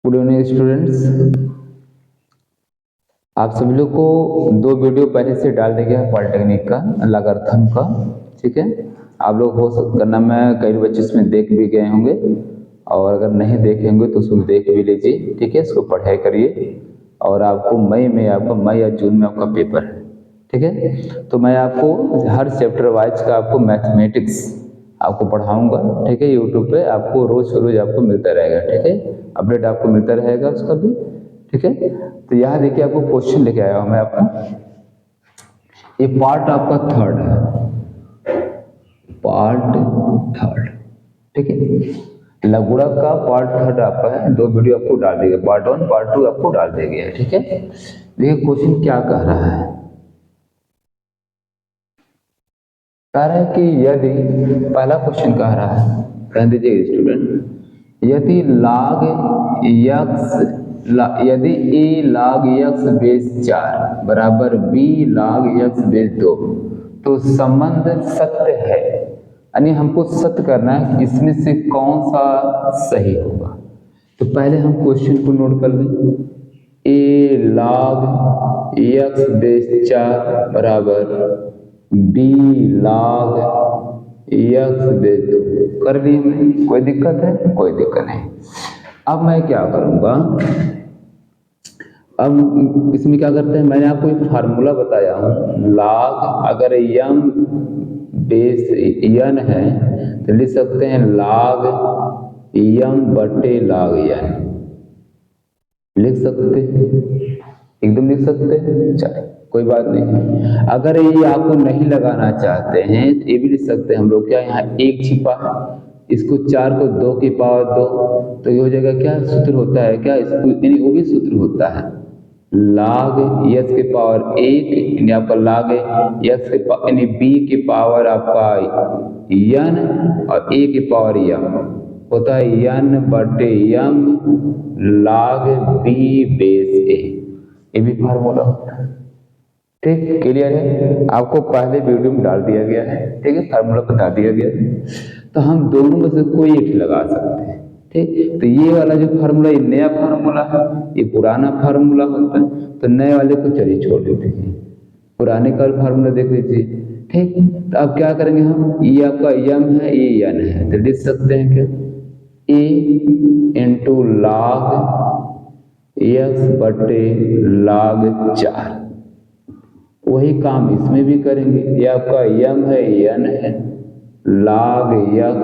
Good evening students. आप सभी लोग को दो वीडियो पहले से डाल दिया गया है पॉलिटेक्निक का लॉगरिथम का, ठीक है। आप लोग हो सकता मैं कई बच्चे इसमें देख भी गए होंगे, और अगर नहीं देखे होंगे तो उसको देख भी लीजिए, ठीक है। इसको पढ़ाई करिए, और आपको मई या जून में आपका पेपर है, ठीक है। तो मैं आपको हर चैप्टर वाइज का आपको मैथमेटिक्स आपको पढ़ाऊंगा, ठीक है। यूट्यूब पे आपको रोज रोज आपको मिलता रहेगा, ठीक है। अपडेट आपको मिलता रहेगा उसका भी, ठीक है। तो यहाँ देखिए आपको क्वेश्चन लेके आया हूं मैं आपको। ये पार्ट आपका थर्ड है, पार्ट थर्ड, ठीक है। लघुगणक का पार्ट थर्ड आपका है। दो वीडियो आपको डाल देगा, पार्ट 1 पार्ट 2 आपको डाल दिया गया है, ठीक है। देखिए क्वेश्चन क्या कह रहा है। कह रहा है कि यदि, पहला क्वेश्चन कह रहा है, कह दीजिए स्टूडेंट, यदि यदि a log x बेस 4 बराबर b log x बेस 2 तो संबंध सत्य है। यानी हमको सत्य करना है कि इसमें से कौन सा सही होगा। तो पहले हम क्वेश्चन को नोट कर लें। a log x बेस 4 बराबर b log x बेस 2 कर ली हमने, कोई दिक्कत है? कोई दिक्कत नहीं। अब मैं क्या करूंगा, अब इसमें क्या करते हैं, मैंने आपको एक फार्मूला बताया हूँ। लॉग अगर यम बेस यन है तो लिख सकते हैं लॉग यम बटे लॉग यन, लिख सकते हैं, एकदम लिख सकते हैं, चलिए कोई बात नहीं। अगर ये आपको नहीं लगाना चाहते हैं तो ये भी लिख सकते हैं हम लोग। क्या यहाँ एक छिपा है, इसको 4 को 2 की पावर 2, तो ये हो जाएगा क्या, सूत्र होता है क्या इसको, यानी वो भी सूत्र होता है log x की पावर 1, यानी आपका log x के यानी b की पावर आपका n और a की पावर m होता है n बटे m log b base a। ये भी फार्मूला होता है, ठीक, क्लियर है। आपको पहले वीडियो में डाल दिया गया है, ठीक है, फार्मूला बता दिया गया है। तो हम दोनों में से कोई एक लगा सकते हैं, ठीक। तो ये वाला जो फार्मूला, ये नया फार्मूला है, ये पुराना फार्मूला होता है। तो नए वाले को चलिए छोड़ देते हैं, पुराने का फार्मूला देख लीजिए, ठीक। तो अब क्या करेंगे हम, ये आपका यम है, ये यन है, तो लिख सकते हैं क्या, a इंटू लॉग एक्स बटे लॉग 4। वही काम इसमें भी करेंगे। ये आपका यम है, यन है, log x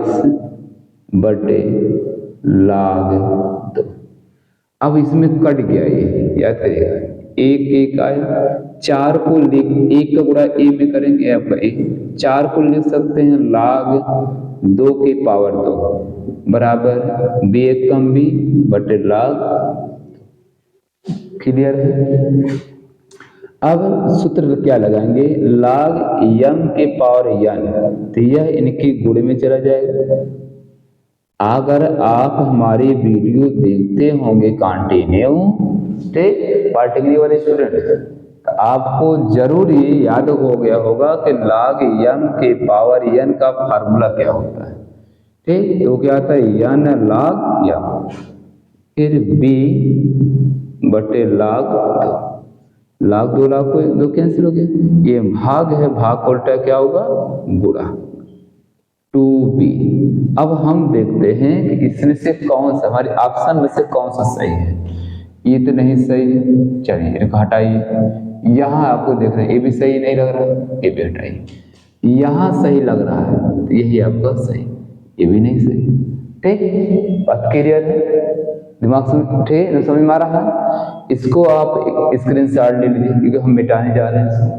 बटे log 2। अब इसमें कट गया, ये याद करिएगा, एक एक आया, 4 को लिख, 1 का गुणा a में करेंगे आपका 1, 4 को लिख सकते हैं log 2 की पावर 2 बराबर b कम b बटे log। क्लियर है। अब सूत्र क्या लगाएंगे, log m के पावर n, तो यह इनके गुणे में चला जाएगा। अगर आप हमारी वीडियो देखते होंगे कंटिन्यू, ठीक, पॉलिटेक्निक वाले स्टूडेंट, तो आपको जरूर ये याद हो गया होगा कि log m के पावर n का फार्मूला क्या होता है, ठीक। तो क्या आता है, n log m, फिर b बटे log 2, लाख 2 लाख को 2 कैंसिल हो गया, ये भाग है, भाग का उल्टा क्या होगा, गुणा 2b। अब हम देखते हैं कि इसमें से कौन सा, हमारे ऑप्शन में से कौन सा सही है। ये तो नहीं सही है, चलिए इनको हटाइए। यहाँ आपको देख रहे हैं ये भी सही नहीं लग रहा है, ये भी हटाइए। यहाँ सही लग रहा है तो यही आपका सही, ये भी नहीं सही, ठीक। बात क्लियर है, दिमाग से ठीक समझ में आ रहा है। इसको आप स्क्रीनशॉट ले लीजिए क्योंकि हम मिटाने जा रहे हैं,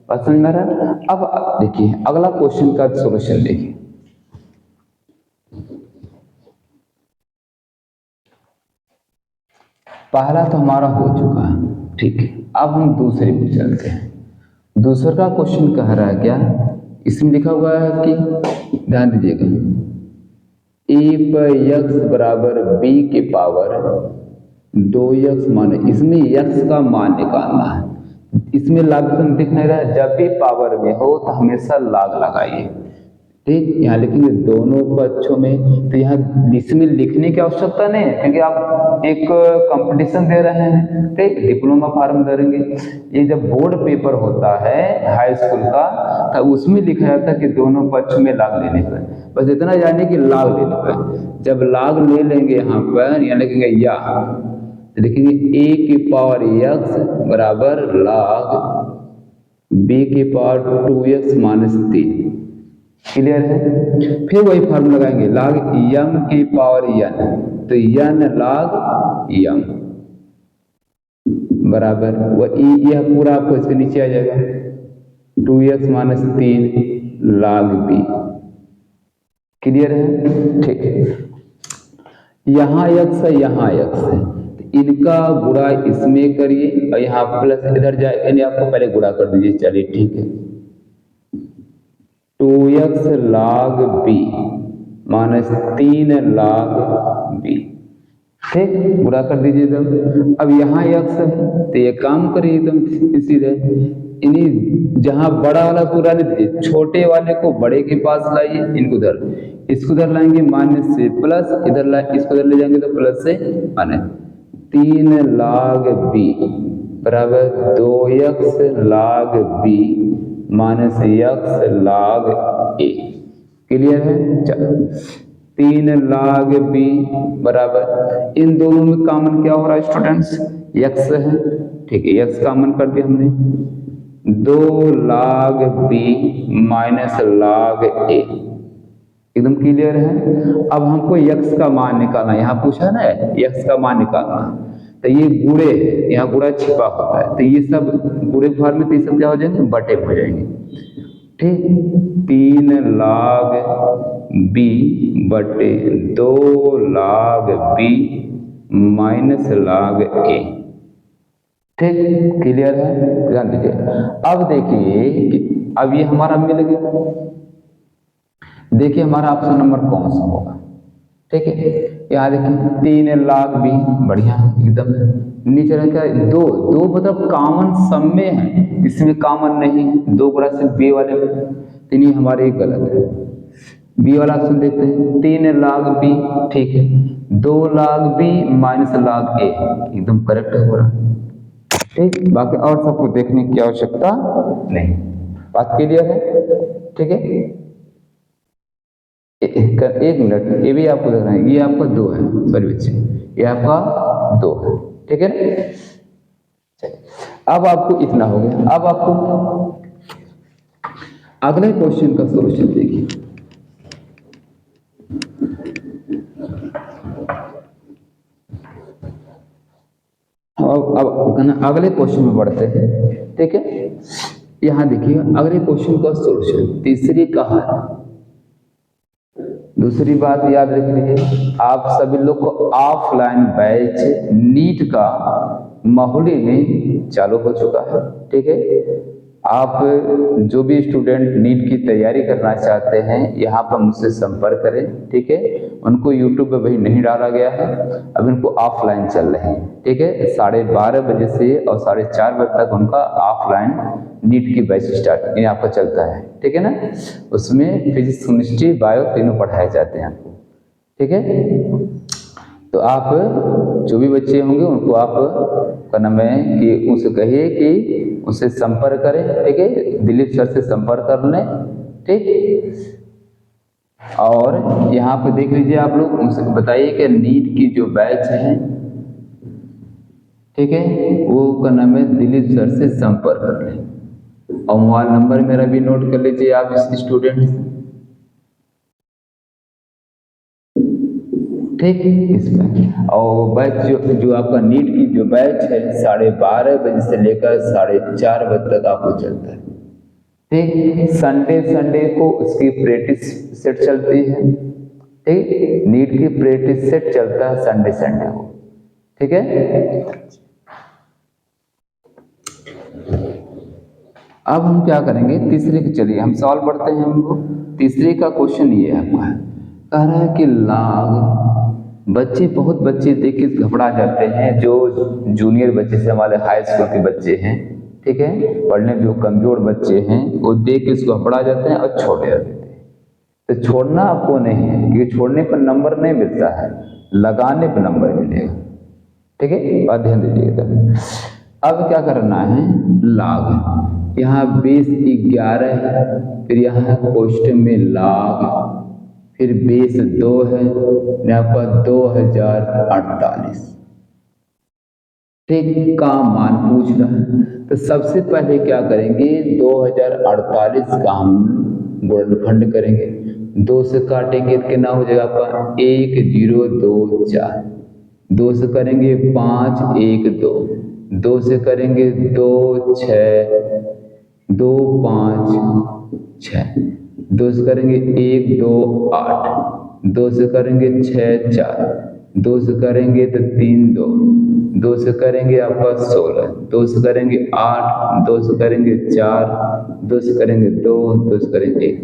बात समझ में आ रहा है। अब देखिए अगला क्वेश्चन का सॉल्यूशन देखिए। पहला तो हमारा हो चुका है, ठीक है। अब हम दूसरे पे चलते हैं। दूसरा का क्वेश्चन कह रहा है क्या, इसमें लिखा हुआ है कि ध्यान दीजिएगा, a पर x बराबर b के पावर 2x मान, इसमें x का मान निकालना है। इसमें लॉग दिख नहीं रहा है, जब भी पावर में हो तो हमेशा लॉग लगाइए। ठीक, यहाँ लिखेंगे दोनों पक्षों में। तो यहाँ इसमें लिखने की आवश्यकता नहीं है, क्योंकि आप एक कंपटीशन दे रहे हैं, ठीक, डिप्लोमा फॉर्म भरेंगे। ये जब बोर्ड पेपर होता है हाई स्कूल का, तो उसमें लिखा जाता है कि दोनों पक्ष में लाग लेने पर, बस इतना जानिए कि लाग लेने पर। जब लाग ले लेंगे यहाँ पर, यहाँ लिखेंगे या, तो लिखेंगे a की पावर x बराबर लाग b की पावर 2x माइनस 3। क्लियर है? फिर वही फॉर्मूला लगाएंगे, लाग m की पावर n, तो n लाग m बराबर यह पूरा आपको इसके नीचे आ जाएगा 2x माइनस 3 लाग b। क्लियर है? ठीक, यहाँ x है, यहाँ x है, तो इनका गुणा इसमें करिए और यहाँ प्लस इधर जाए, यानी आपको पहले गुणा कर दीजिए। चलिए ठीक है, 2x लाग b माइनस 3 लाग b, ठीक, गुणा कर दीजिए एकदम। अब यहाँ x है, तो ये काम करिए एकदम सीधे, इन्हीं जहाँ बड़ा वाला पूरा नहीं दीजिए, छोटे वाले को बड़े के पास लाइए, इनको उधर, इसको उधर लाएंगे माइनस से प्लस, इधर ला इसको उधर ले जाएंगे तो प्लस से माइनस। 3 लाग b बराबर 2x लाग b माइनस x लाग a। क्लियर है? चलो, 3 लाग b बराबर, इन दोनों में कॉमन क्या हो रहा है स्टूडेंट्स? x है, ठीक है, x कॉमन कर दिया हमने, 2 लाग b माइनस लाग a। एकदम क्लियर है? अब हमको x का मान निकालना, यहाँ पूछा ना x का मान निकालना, तो ये गुणे है, यहाँ गुणा छिपा होता है, तो ये सब गुणे फॉर्म में, तो ये सब क्या हो जाएंगे? बटे हो जाएंगे। ठीक, 3 लाग b बटे 2 लाग b माइनस लाग a। ठीक, क्लियर है? ध्यान दीजिए। अब देखिए, अब ये हमारा मिल गया। देखिए हमारा ऑप्शन नंबर कौन सा होगा? ठीक है, यहाँ देखिए 3 लाग b, बढ़िया एकदम। नीचे रहता है 2, 2 मतलब कॉमन सम में है, इसमें कॉमन नहीं है, 2 गुणा से b वाले में, तो नहीं, हमारे गलत है। b वाला ऑप्शन देखते हैं, 3 लाग b, ठीक है, 2 लाग b माइनस लाग a, एकदम करेक्ट हो रहा है। ठीक, बाकी और सबको देखने की आवश्यकता नहीं। बात क्लियर है? ठीक है, एक मिनट, ये भी आपको देखना है, ये आपका 2 है सॉरी बच्चे, ये आपका 2 है, ठीक है ना? अब आपको इतना हो गया। अब आपको अगले क्वेश्चन का सॉल्यूशन देखिए। अब अगले क्वेश्चन में बढ़ते हैं। ठीक है, यहां देखिए अगले क्वेश्चन का सॉल्यूशन, तीसरी का है। दूसरी बात याद रख लीजिए, आप सभी लोग को ऑफलाइन बैच नीट का माहौली में चालू हो चुका है। ठीक है, आप जो भी स्टूडेंट नीट की तैयारी करना चाहते हैं, यहाँ पर मुझसे संपर्क करें। ठीक है, उनको यूट्यूब पे वही नहीं डाला गया है, अब इनको ऑफलाइन चल रहे हैं। ठीक है, 12:30 बजे से और 4:30 बजे तक उनका ऑफलाइन नीट की बैच स्टार्ट यहाँ पर चलता है। ठीक है ना, उसमें फिजिक्स, केमिस्ट्री, बायो तीनों पढ़ाए जाते हैं आपको। ठीक है, तो आप जो भी बच्चे होंगे उनको आप का नाम है कि उनसे कहिए कि उनसे संपर्क करें। ठीक है, दिलीप सर से संपर्क कर लें। ठीक, और यहाँ पे देख लीजिए आप लोग, उनसे बताइए कि नीट की जो बैच है, ठीक है, वो का नाम है दिलीप सर से संपर्क कर लें। और मोबाइल नंबर मेरा भी नोट कर लीजिए आप इस स्टूडेंट। ठीक, इसमें और बैच जो आपका नीट की जो बैच है 12:30 बजे से लेकर 4:30 बजे तक आपको चलता है। ठीक, संडे को उसकी प्रैक्टिस सेट चलती है। ठीक, नीट की प्रैक्टिस सेट चलता है संडे को। ठीक है, अब हम क्या करेंगे तीसरे के, चलिए हम सवाल पढ़ते हैं। हमको तीसरे का क्वेश्चन ये आपका कह रहा है कि लाग, बच्चे बहुत बच्चे देख के घबरा जाते हैं, जो जूनियर बच्चे से हमारे हाई स्कूल के बच्चे हैं। ठीक है, पढ़ने में जो कमजोर बच्चे हैं वो देख के इसको घबरा जाते हैं और छोड़ देते हैं। तो छोड़ना आपको नहीं है, क्योंकि छोड़ने पर नंबर नहीं मिलता है, लगाने पर नंबर मिलेगा। ठीक है, बात ध्यान दीजिएगा। अब क्या करना है, लाग, यहाँ बेस 11 है, फिर यहाँ क्वेश्चन में लाग, फिर बेस 2 है, यहाँ पर 2048 ठीक का मान पूछ रहा है। तो सबसे पहले क्या करेंगे, 2048 का हम गुणनखंड करेंगे, 2 से काटेंगे तो कितना हो जाएगा आपका 1024, 2 से करेंगे 5 1 2, 2 से करेंगे 2 6 2 5 6, 2 से करेंगे 1 2 8, 2 से करेंगे 6 4, 2 से करेंगे तो 3 2, 2 से करेंगे आपका 16, 2 से करेंगे 8, 2 से करेंगे 4, 2 से करेंगे 2, 2 से करेंगे 1।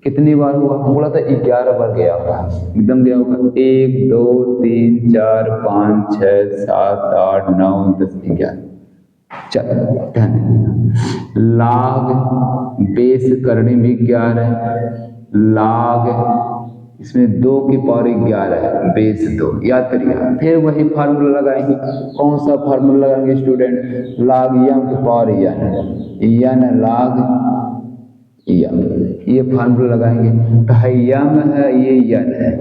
कितनी बार हुआ, बोला था 11 बार गया होगा, एकदम गया होगा। 1 2 3 4 5 6 7 8 9 10 11। चलो ध्यान दीजिएगा, लाग बेस करने में 11, लाग इसमें 2 की पावर 11 है, बेस 2 याद करिएगा। फिर वही फार्मूला लगाएंगे, कौन सा फार्मूला लगाएंगे स्टूडेंट, लाग यम की पावर यन लाग यम, ये फार्मूला लगाएंगे। तो है यम है, ये यन है,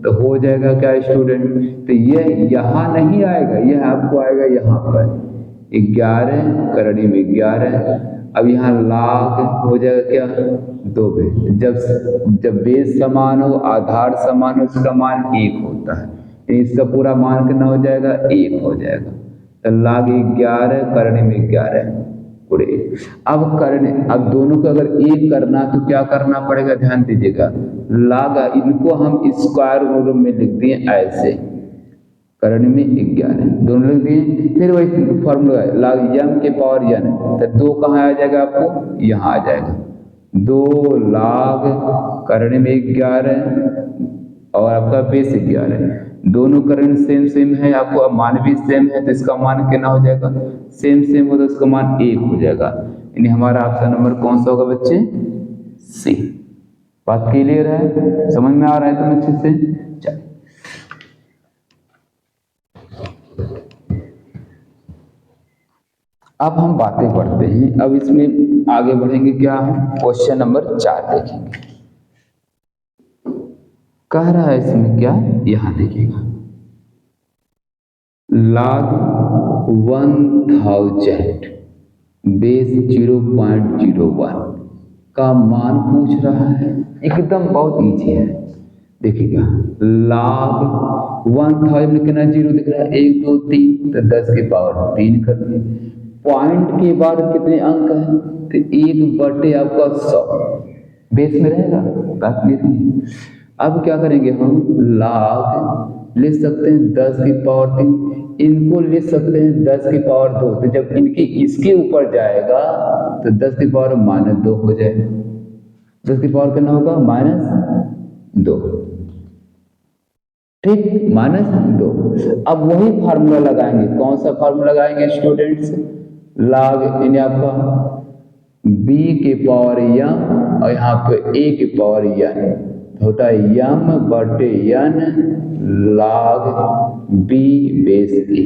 तो हो जाएगा क्या स्टूडेंट, तो ये यहाँ नहीं आएगा, यह आपको आएगा यहाँ पर 11 करड़ी में 11। अब यहाँ लाग हो जाएगा क्या 2 बेस, जब बेस समान हो, आधार समान हो, इसका मान 1 होता है, इसका पूरा मान कितना हो जाएगा 1 हो जाएगा। तो लाग 11 करने में 11 पूरे। अब दोनों को अगर 1 करना तो क्या करना पड़ेगा, ध्यान दीजिएगा, लाग इनको हम स्क्वायर रूट में लिख दिए ऐसे, करने में 11 दोनों लिख दिए। फिर वही फॉर्मूला लाग यम के पावर यन, तो 2 कहाँ आ जाएगा आपको, यहाँ आ जाएगा, 2 लाग करने में 11 और आपका बेस 11, दोनों करंट सेम सेम है, आपको मान भी सेम है, तो इसका मान कितना हो जाएगा, सेम सेम हो तो इसका मान 1 हो जाएगा। यानी हमारा ऑप्शन नंबर कौन सा होगा बच्चे, सी। बात क्लियर है, समझ में आ रहा है तुम अच्छे से। चल अब हम बातें पढ़ते हैं, अब इसमें आगे बढ़ेंगे, क्या हम क्वेश्चन नंबर 4 देखेंगे। कह रहा है इसमें क्या, यहां देखिएगा, log 1000 बेस 0.01 का मान पूछ रहा है, एकदम बहुत ईजी है। देखिएगा log 1000 कितना 0 दिख रहा है, 1 2 3, तो 10 की पावर 3 कर दिए। पॉइंट के बाद कितने अंक है, तो 1 बटे आपका 100 बेस में रहेगा, बात नहीं। अब क्या करेंगे हम, log ले सकते हैं 10 की पावर 3, इनको ले सकते हैं 10 की पावर 2, तो जब इनकी इसके ऊपर जाएगा तो 10 की पावर -2 हो जाएगा, 10 की पावर कितना होगा -2, ठीक, -2। अब वही फार्मूला लगाएंगे, कौन सा फार्मूला लगाएंगे स्टूडेंट्स, log यानी आपका b के पावर यम और यहाँ पे a के पावर यन, होता है यम बटे यन log b बेस a।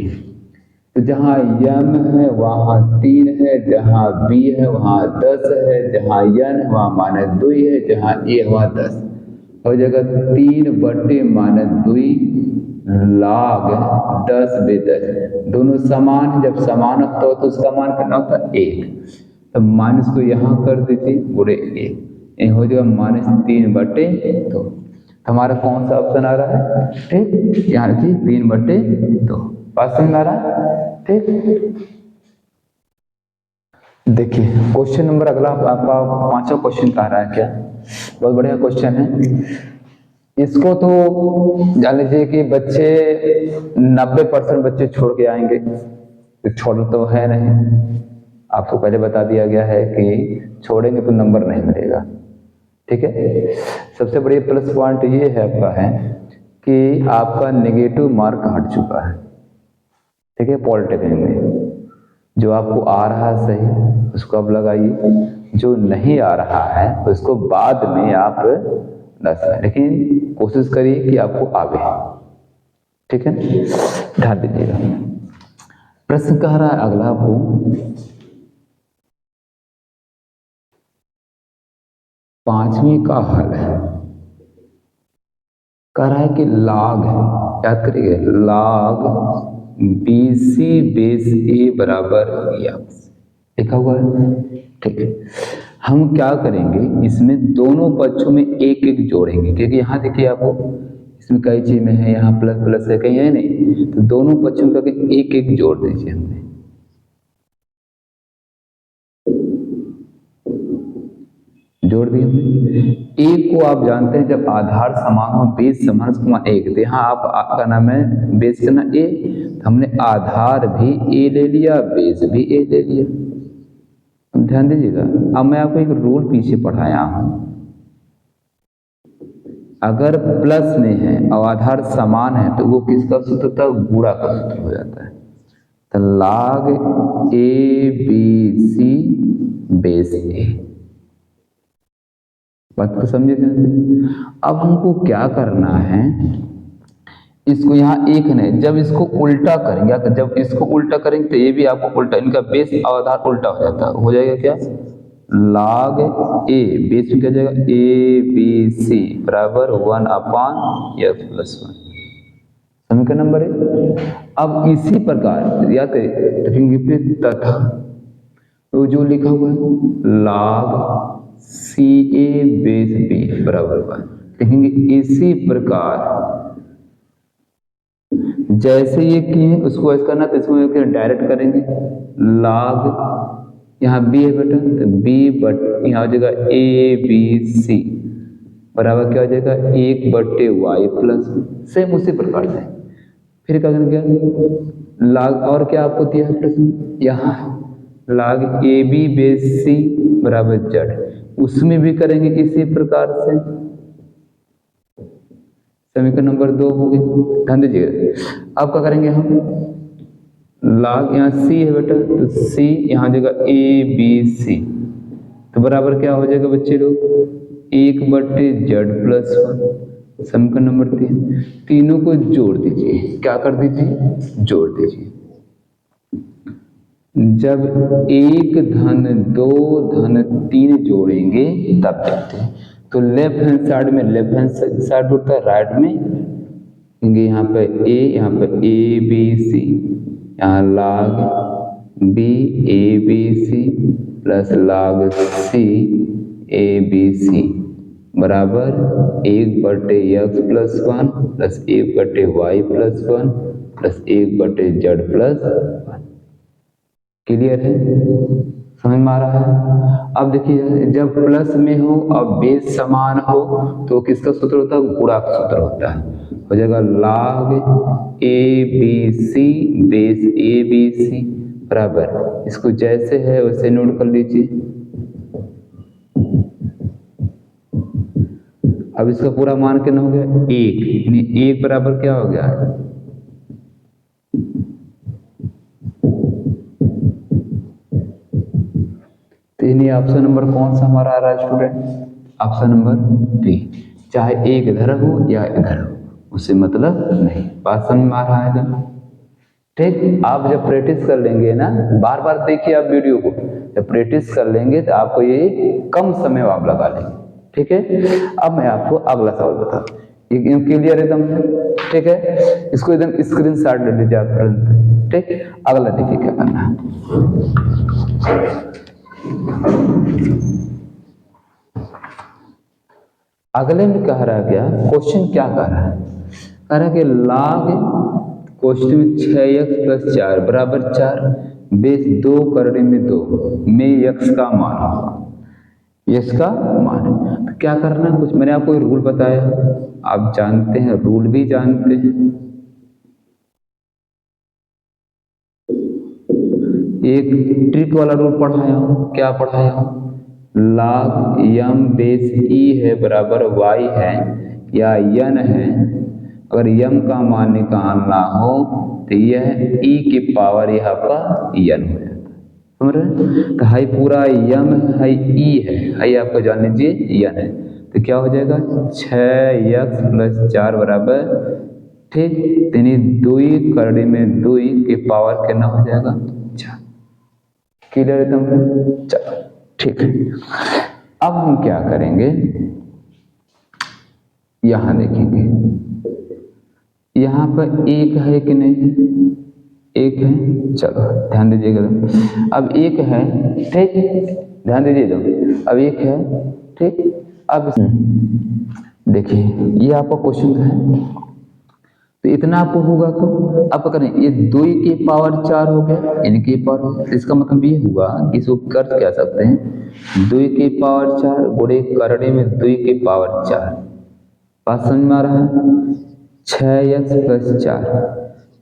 तो जहाँ यम है वहाँ 3 है, जहाँ b है वहाँ 10 है, जहाँ यन है वहाँ -2 है, जहाँ a है वहाँ 10 हो जाएगा। 3 बटे -2 log 10 बे 10, दोनों समान है, जब समान होता हो तो उसका मान कितना होता है 1, तो माइनस को यहाँ कर देते पूरे 1, ये हो जाएगा -3 बटे 2। हमारा कौन सा ऑप्शन आ रहा है, ठीक, यहाँ लिखिए 3 बटे 2। बात समझ आ रहा है, ठीक। देखिए क्वेश्चन नंबर अगला आपका 5वां क्वेश्चन कह रहा है, क्या बहुत बढ़िया क्वेश्चन है। इसको तो जान लीजिए कि बच्चे 90% बच्चे छोड़ के आएंगे, तो छोड़ तो है नहीं, आपको पहले बता दिया गया है कि छोड़ेंगे तो नंबर नहीं मिलेगा, ठीक है। सबसे बड़ी प्लस पॉइंट ये है आपका है कि आपका नेगेटिव मार्क हट चुका है, ठीक है। पॉलिटेक्निक में जो आपको आ रहा है सही उसको आप लगाइए, जो नहीं आ रहा है उसको बाद में आप 10 है, लेकिन कोशिश करिए कि आपको आवे। ठीक है, ध्यान दीजिएगा। प्रश्न कह रहा है अगला आपको 5वीं का हल है। कह रहा है कि log, याद करिए, log BC बेस A बराबर x लिखा हुआ है। ठीक है, हम क्या करेंगे, इसमें दोनों पक्षों में एक एक जोड़ेंगे, क्योंकि यहाँ देखिए आपको इसमें कई चीज में है, यहाँ प्लस प्लस है, कहीं है नहीं, तो दोनों पक्षों में एक एक जोड़ दीजिए। हमने जोड़ दिए हमने। एक को आप जानते हैं जब आधार समान हो, बेस समान समान एक, तो यहाँ आप आपका नाम है बेस का ना ए, तो हमने आधार भी ए ले लिया, बेस भी ए ले लिया। ध्यान दीजिएगा, अब मैं आपको एक रूल पीछे पढ़ाया हूं, अगर प्लस में है और आधार समान है तो वो किसका सूत्र होता है, गुणा का सूत्र हो जाता है। तो log A B C base A, बात को समझे कैसे। अब हमको क्या करना है, इसको यहाँ एक नहीं, जब इसको उल्टा करेंगे, जब इसको उल्टा करेंगे तो ये भी आपको उल्टा, इनका बेस और आधार उल्टा हो जाता है, हो जाएगा क्या, log ए बेस में क्या जाएगा, ए बी सी बराबर 1/x+1, समीकरण नंबर 1। अब इसी प्रकार याद रखेंगे तथा तो जो लिखा हुआ है log सी ए बेस बी बराबर 1 लिखेंगे। इसी प्रकार जैसे ये किए हैं उसको ऐसा करना, तो इसको डायरेक्ट करेंगे, log यहाँ b है बेटा, तो b बट यहाँ हो जाएगा ए बी सी बराबर क्या हो जाएगा 1/y+, सेम उसी प्रकार से। फिर क्या करेंगे, log और क्या आपको दिया है प्रश्न, यहाँ log A B base C बराबर z, उसमें भी करेंगे इसी प्रकार से। समीकरण नंबर 2 हो गई। ध्यान दीजिएगा, अब क्या करेंगे हम, log यहाँ c है बेटा, तो c यहाँ जगह ए बी सी, तो बराबर क्या हो जाएगा बच्चे लोग, 1/z+1। समीकरण नंबर 3, तीनों को जोड़ दीजिए, क्या कर दीजिए, जोड़ दीजिए। जब 1 धन 2 धन 3 जोड़ेंगे तब देखते हैं, तो लेफ्ट हैंड साइड में लेफ्ट हैंड साइड होता है, राइट में यहाँ पे ए, यहाँ पे ए बी सी, यहाँ log b A B C plus log c A B C बराबर 1/x+1 plus 1/y+1 plus 1/z+1। Clear है, समझ में आ रहा है। अब देखिए, जब प्लस में हो और बेस समान हो तो किसका सूत्र होता है, गुणा का सूत्र होता है, हो जाएगा log A B C base A B C बराबर, इसको जैसे है वैसे नोट कर लीजिए। अब इसका पूरा मान कितना हो गया, 1, यानी 1 बराबर क्या हो गया, तो यानी ऑप्शन नंबर कौन सा हमारा आ रहा है स्टूडेंट, ऑप्शन नंबर बी। चाहे एक इधर हो या इधर हो, उससे मतलब नहीं। बात समझ में आ रहा है ना। ठीक, आप जब प्रैक्टिस कर लेंगे ना, बार बार देखिए आप वीडियो को, जब प्रैक्टिस कर लेंगे तो आपको ये कम समय में आप लगा लेंगे। ठीक है, अब मैं आपको अगला सवाल बताता हूँ, एकदम क्लियर एकदम से। ठीक है, इसको एकदम स्क्रीनशॉट ले लीजिए आप तुरंत। ठीक, अगला देखिए क्या करना है। अगले में कह रहा है क्या, क्वेश्चन क्या कह रहा है, कह रहा है कि log क्वेश्चन में 6x+4 बराबर 4 बेस 2 करने में 2 में x का मान होगा, x का मान। तो क्या करना है, कुछ मैंने आपको रूल बताया, आप जानते हैं, रूल भी जानते हैं। एक ट्रिक वाला रूल पढ़ाया हूँ, क्या पढ़ाया हूँ, log m बेस e है बराबर y है या n है, अगर m का मान निकालना हो तो यह e की पावर यह आपका n हो जाता है। समझ रहे हैं, तो हाई पूरा m हाई e है, हाई आपको जान लीजिए n है, तो तो क्या हो जाएगा 6x प्लस 4 बराबर, ठीक, यानी 2 करड़ी में 2 के पावर कितना हो जाएगा 4। क्लियर एकदम। चलो ठीक है, अब हम क्या करेंगे, यहां देखेंगे यहाँ पर एक है कि नहीं, एक है, चलो ध्यान दीजिएगा। अब एक है, ठीक, ध्यान दीजिए तो अब एक है, ठीक। अब देखिए ये आपका क्वेश्चन है, तो इतना आपको होगा तो अब करें, ये 2 की पावर 4 हो गया, इनकी पावर, इसका मतलब ये हुआ कि इसको कर क्या सकते हैं 2 की पावर 4 गुणे करड़े में 2 की पावर 4। बात समझ में आ रहा है। 6x प्लस 4,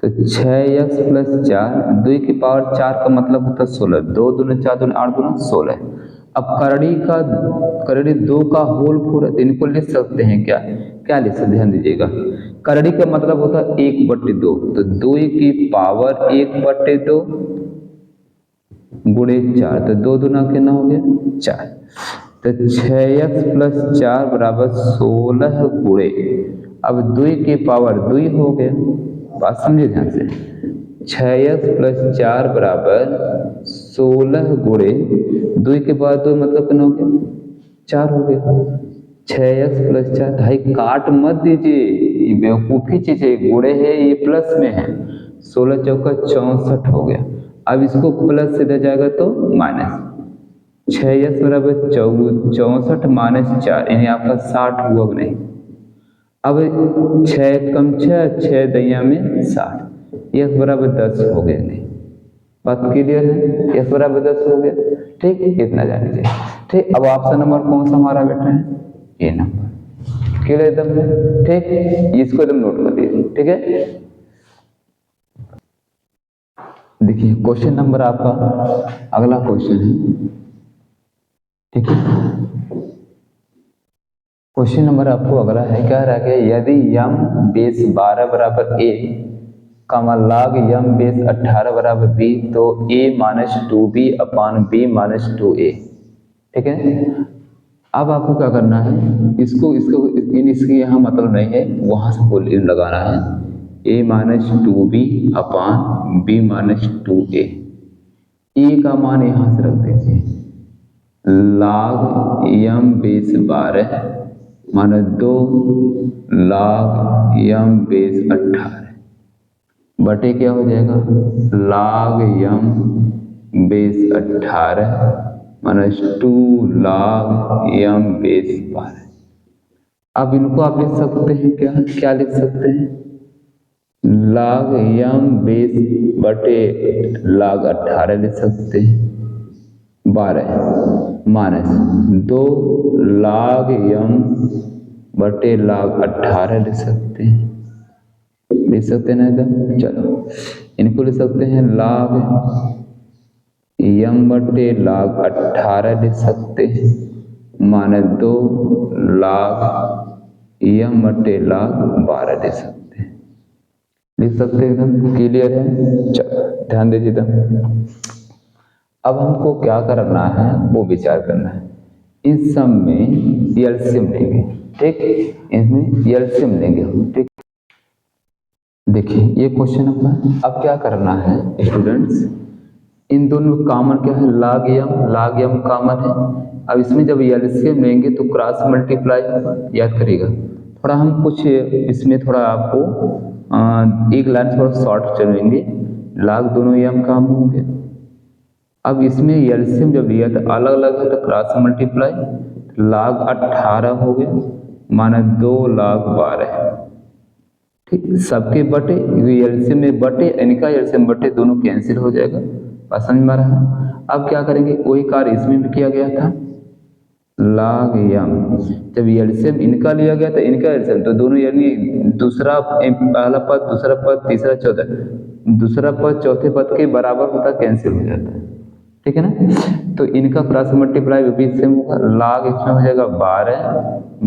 तो 6x प्लस 4 2 की पावर 4 का मतलब होता है 16, 2 दूनी 4 दूनी 8 दूनी 16। अब करड़ी 2 का होल 4, इनको लिख सकते हैं क्या, क्या लिख सकते, ध्यान दीजिएगा। करड़ी का मतलब होता है 1/2, तो 2 की पावर 1/2 गुणे 4, तो 2 दूना कितना हो गया 4, तो 6x प्लस 4 बराबर 16 गुणे, अब 2 की पावर 2 हो गया। बात समझिए ध्यान से, 6x प्लस 4 बराबर 16 गुणे 2 के पावर 2 मतलब कितना हो गया 4 हो गया। 6x प्लस 4, भाई काट मत दीजिए, ये बेवकूफ़ी चीज है, गुणे है ये प्लस में है, 16 चौका 64 हो गया। अब इसको प्लस से दे जाएगा तो माइनस, 6x बराबर 64 माइनस 4, यानी आपका 60 हुआ कि नहीं। अब 6 कम 6 दैया में 60, x बराबर 10 हो गया, नहीं बात क्लियर है, x बराबर 10 हो गया, ठीक, इतना जान लीजिए, ठीक। अब ऑप्शन नंबर कौन सा हमारा बेटा है, ये नंबर, क्लियर एकदम है, ठीक, इसको एकदम नोट कर लीजिए, ठीक है। देखिए क्वेश्चन नंबर आपका अगला क्वेश्चन है, ठीक है। क्वेश्चन नंबर आपको अगला है, क्या रहा है, यदि यम बेस 12 बराबर a कमा log यम बेस 18 बराबर b, तो a minus 2b upon b minus 2a, ठीक है। अब आपको क्या करना है, इसको इसकी यहाँ मतलब नहीं है, वहां से बोल लगाना है, a minus 2b upon b minus 2a, a का मान यहाँ से रख दीजिए, log यम बेस 12 माइनस 2 log यम बेस 18 बटे क्या हो जाएगा log यम बेस 18 माइनस 2 log यम बेस 12। अब इनको आप लिख सकते हैं क्या, क्या लिख सकते हैं, log यम बेस बटे log 18 लिख सकते हैं, 12 माइनस 2 log यम बटे log 18 लिख सकते हैं, ना एकदम। चलो इनको लिख सकते हैं log यम बटे log 18 लिख सकते हैं, माइनस 2 log यम बटे log 12 लिख सकते हैं, एकदम क्लियर है। चलो ध्यान दीजिए एकदम। अब हमको क्या करना है वो विचार करना है, इस सब में एलसीएम लेंगे, ठीक, इसमें एलसीएम लेंगे, ठीक। देखिए ये क्वेश्चन अपना, अब क्या करना है स्टूडेंट्स, इन दोनों में कॉमन क्या है, log यम कॉमन है। अब इसमें जब एलसीएम लेंगे तो क्रॉस मल्टीप्लाई होगा, याद करिएगा। थोड़ा हम कुछ इसमें थोड़ा आपको एक लाइन थोड़ा शॉर्ट चलेंगे, log दोनों यम काम होंगे। अब इसमें एलसीएम जब लिया तो अलग अलग है, तो क्रॉस मल्टीप्लाई, log 18 हो गया माइनस 2 log 12, ठीक, सबके बटे, एलसीएम में बटे, इनका एलसीएम बटे, दोनों कैंसिल हो जाएगा, समझ में आ रहा है। अब क्या करेंगे, वही कार्य इसमें भी किया गया था, log यम, जब एलसीएम इनका लिया गया था, इनका एलसीएम, तो दोनों यानी दूसरा पहला पद, दूसरा पद, तीसरा चौथा, दूसरा पद चौथे पद के बराबर होता, कैंसिल हो जाता है, ठीक है ना। तो इनका क्रॉस मल्टीप्लाई भी सेम होगा, log इसमें हो जाएगा 12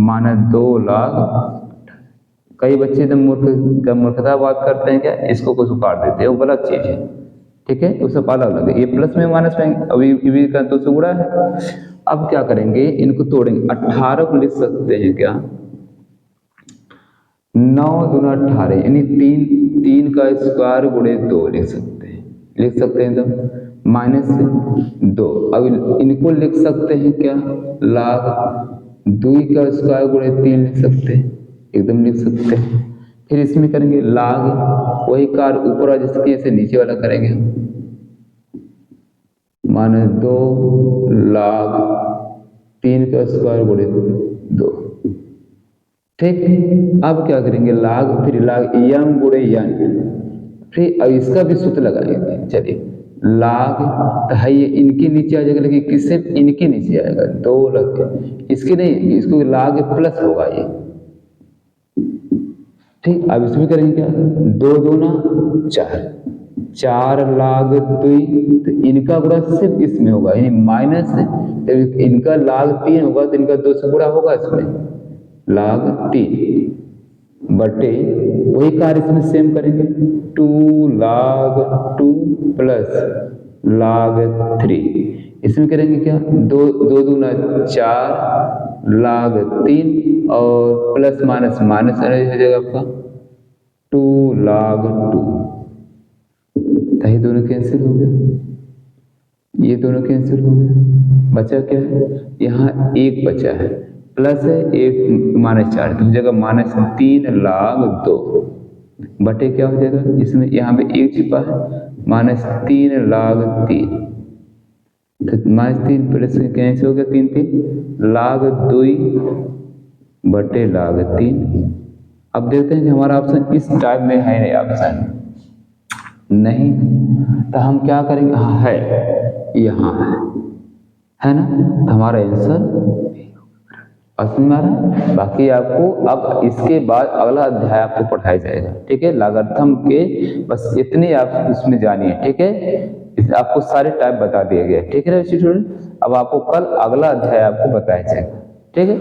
माइनस 2 log। कई बच्चे एकदम मूर्खता बात करते हैं, क्या इसको कुछ काट देते हैं, वो गलत चीज है, ठीक है, वो सब अलग अलग है, ये प्लस में माइनस में, अभी का तो से उड़ा है। अब क्या करेंगे, इनको तोड़ेंगे। 18 को लिख सकते हैं क्या, 9 दूना 18 यानी 3 का स्क्वायर गुणे 2 लिख सकते हैं तो -2। अब इनको लिख सकते हैं क्या, log 2 का स्क्वायर गुणे 3 लिख सकते हैं, एकदम लिख सकते हैं। फिर इसमें करेंगे log वही कार्य ऊपर वाला जिसके ऐसे नीचे वाला करेंगे, -2 log 3 का स्क्वायर गुणे 2। ठीक, अब क्या करेंगे, log फिर log m गुणे n, फिर अब इसका भी सूत्र लगाएंगे। चलिए log तो है ये इनके नीचे आ जाएगा, लेकिन किससे, इनके नीचे आएगा, 2 लगे इसके नहीं, इसको log प्लस होगा ये। ठीक, अब इसमें करेंगे क्या, 2 दूना 4 log 2, तो इनका गुणा सिर्फ इसमें होगा, यानी माइनस इनका log 3 होगा तो इनका 2 से गुणा होगा इसमें, log 3 बटे वही कार्य इसमें सेम करेंगे, 2 log 2 प्लस log 3। इसमें करेंगे क्या, 2 दूना 4 log 3 और प्लस माइनस माइनस हो जाएगा आपका 2 log 2। तो ये दोनों कैंसिल हो गया, ये दोनों कैंसिल हो गया, बचा क्या है, यहाँ 1 बचा है, प्लस है 1 -4 तो हो जाएगा -3 log 2 बटे क्या हो जाएगा, इसमें यहाँ पे 1 छिपा है, -3 log 3, तो -3 प्लस कैंसिल हो गया, 3 log 2 बटे log 3। अब देखते हैं कि हमारा ऑप्शन इस टाइप में है नहीं, ऑप्शन नहीं, तो हम क्या करेंगे, हाँ है, यहाँ है ना, तो हमारा आंसर समझ में आ रहा है। बाकी आपको अब इसके बाद अगला अध्याय आपको पढ़ाया जाएगा, ठीक है, लॉगरिथम के बस इतने आप इसमें जानिए, ठीक है, आपको सारे टाइप बता दिए गए, ठीक है स्टूडेंट। अब आपको कल अगला अध्याय आपको बताया जाएगा, ठीक है।